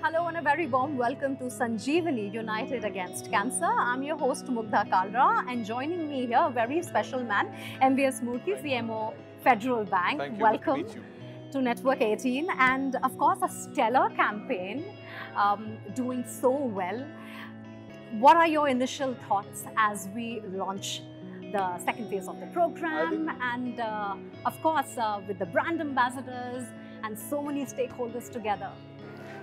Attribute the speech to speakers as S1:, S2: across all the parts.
S1: hello and a very warm welcome to Sanjeevani, United Against Cancer. I'm your host Muthy, and joining me here, a very special man, MVS Murthy, CMO Federal Bank.
S2: Thank you.
S1: Welcome
S2: Good to meet you.
S1: to Network 18, and of course a stellar campaign, doing so well. What are your initial thoughts as we launch the second phase of the program, and of course with the brand ambassadors and so many stakeholders together?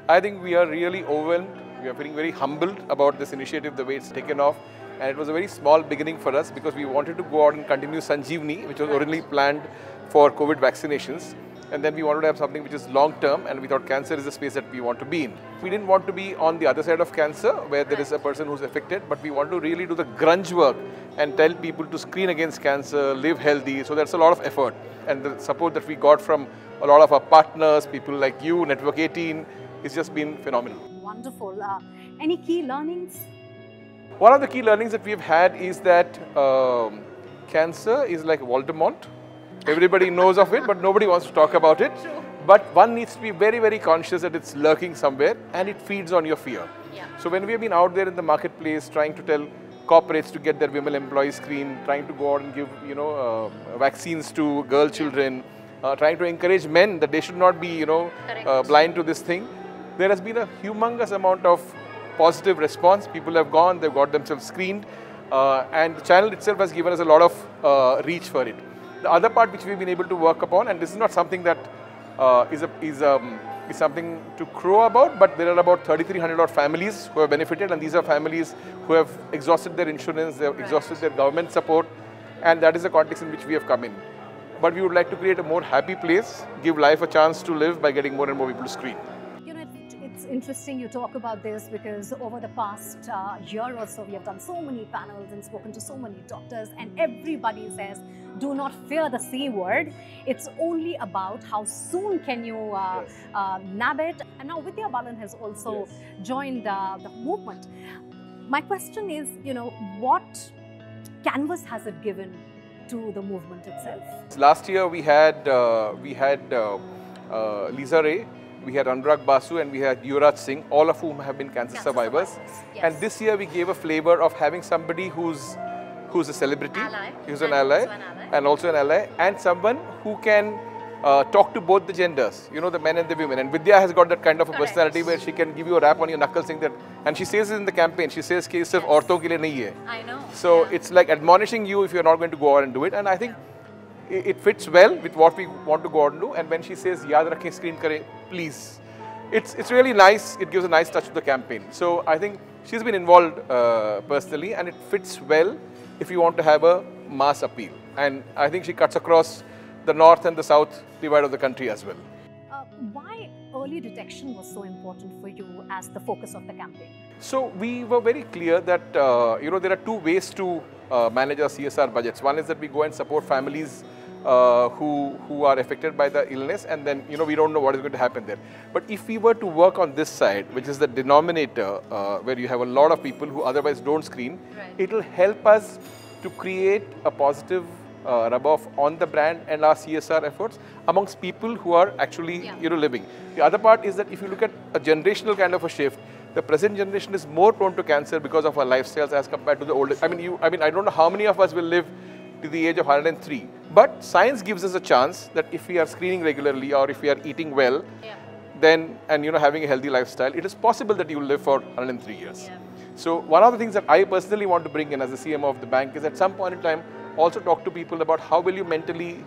S2: I think we are really overwhelmed. We are feeling very humbled about this initiative, the way it's taken off. And it was a very small beginning for us because we wanted to go out and continue Sanjeevani, which was originally planned for COVID vaccinations. And then we wanted to have something which is long term, and we thought cancer is the space that we want to be in. We didn't want to be on the other side of cancer where there is a person who's affected, but we want to really do the grunge work and tell people to screen against cancer, live healthy. So that's a lot of effort. And the support that we got from a lot of our partners, people like you, Network 18, it's just been phenomenal.
S1: Wonderful. Any key learnings?
S2: One of the key learnings that we've had is that cancer is like Voldemort. Everybody knows of it, but nobody wants to talk about it.
S1: True.
S2: But one needs to be very, very conscious that it's lurking somewhere and it feeds on your fear.
S1: Yeah.
S2: So when we have been out there in the marketplace trying to tell corporates to get their women employees screened, trying to go out and give vaccines to girl children, trying to encourage men that they should not be blind to this thing, there has been a humongous amount of positive response. People have gone, they've got themselves screened, and the channel itself has given us a lot of reach for it. The other part which we've been able to work upon, and this is not something that is something to crow about, but there are about 3,300 odd families who have benefited, and these are families who have exhausted their insurance, they have exhausted their government support, and that is the context in which we have come in. But we would like to create a more happy place, give life a chance to live by getting more and more people to screen.
S1: It's interesting you talk about this because over the past year or so, we have done so many panels and spoken to so many doctors, and everybody says, do not fear the C word. It's only about how soon can you nab it. And now Vidya Balan has also joined the movement. My question is, what canvas has it given to the movement itself?
S2: Last year we had Lisa Ray, we had Anurag Basu, and we had Yuvraj Singh, all of whom have been cancer survivors.
S1: Yes.
S2: And this year we gave a flavor of having somebody who's a celebrity, who's an ally, and also an ally, and someone who can talk to both the genders, the men and the women. And Vidya has got that kind of a personality where she can give you a rap on your knuckles saying that, and she says it in the campaign, she says कि सिर्फ औरतों के लिए नहीं है.
S1: I know.
S2: So it's like admonishing you if you're not going to go out and do it. And I think it fits well with what we want to go out and do. And when she says, yaad rakhein, screen kare, please. It's really nice. It gives a nice touch to the campaign. So I think she's been involved personally, and it fits well if you want to have a mass appeal. And I think she cuts across the north and the south divide of the country as well.
S1: Why early detection was so important for you as the focus of the campaign?
S2: So we were very clear that there are two ways to manage our CSR budgets. One is that we go and support families who are affected by the illness, and then we don't know what is going to happen there. But if we were to work on this side, which is the denominator, where you have a lot of people who otherwise don't screen, it will help us to create a positive rub-off on the brand and our CSR efforts amongst people who are actually living. The other part is that if you look at a generational kind of a shift, the present generation is more prone to cancer because of our lifestyles as compared to the older. I don't know how many of us will live to the age of 103. But science gives us a chance that if we are screening regularly or if we are eating well, then having a healthy lifestyle, it is possible that you will live for 103 years. So one of the things that I personally want to bring in as the CMO of the bank is at some point in time also talk to people about how will you mentally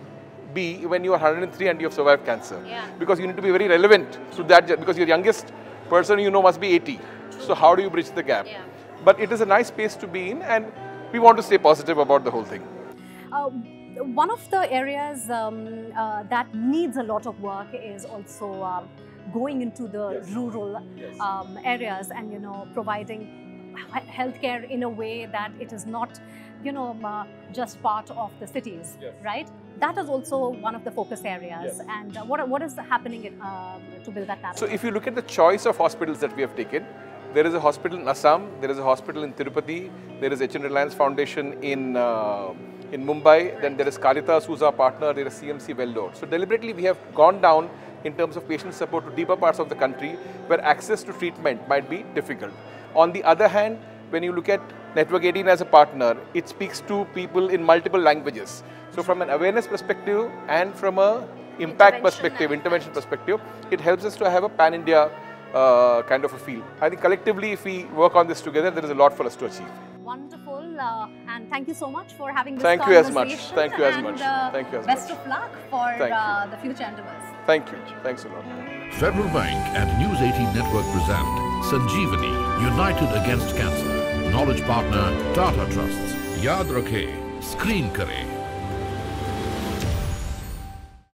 S2: be when you are 103 and you have survived cancer. Because you need to be very relevant to that, because your youngest person must be 80. So how do you bridge the gap? But it is a nice space to be in, and we want to stay positive about the whole thing.
S1: One of the areas that needs a lot of work is also going into the rural areas and providing healthcare in a way that it is not just part of the cities, right? That is also one of the focus areas. And what is happening to build that narrative?
S2: So if you look at the choice of hospitals that we have taken, there is a hospital in Assam, there is a hospital in Tirupati, there is HN Reliance Foundation in in Mumbai. Then there is Caritas, who's our partner. There is CMC Vellore. So deliberately, we have gone down in terms of patient support to deeper parts of the country where access to treatment might be difficult. On the other hand, when you look at Network 18 as a partner, it speaks to people in multiple languages. So from an awareness perspective and from a impact perspective, intervention perspective, it helps us to have a pan-India kind of a feel. I think collectively, if we work on this together, there is a lot for us to achieve.
S1: Wonderful, and thank you so much for having this
S2: conversation.
S1: Thank
S2: you as much. Thank you as much.
S1: Best of luck for the future endeavors.
S2: Thank you. Thanks a lot.
S3: Federal Bank and News 18 Network present Sanjeevani, United Against Cancer. Knowledge partner Tata Trusts. Yaad rakhe, screen kare.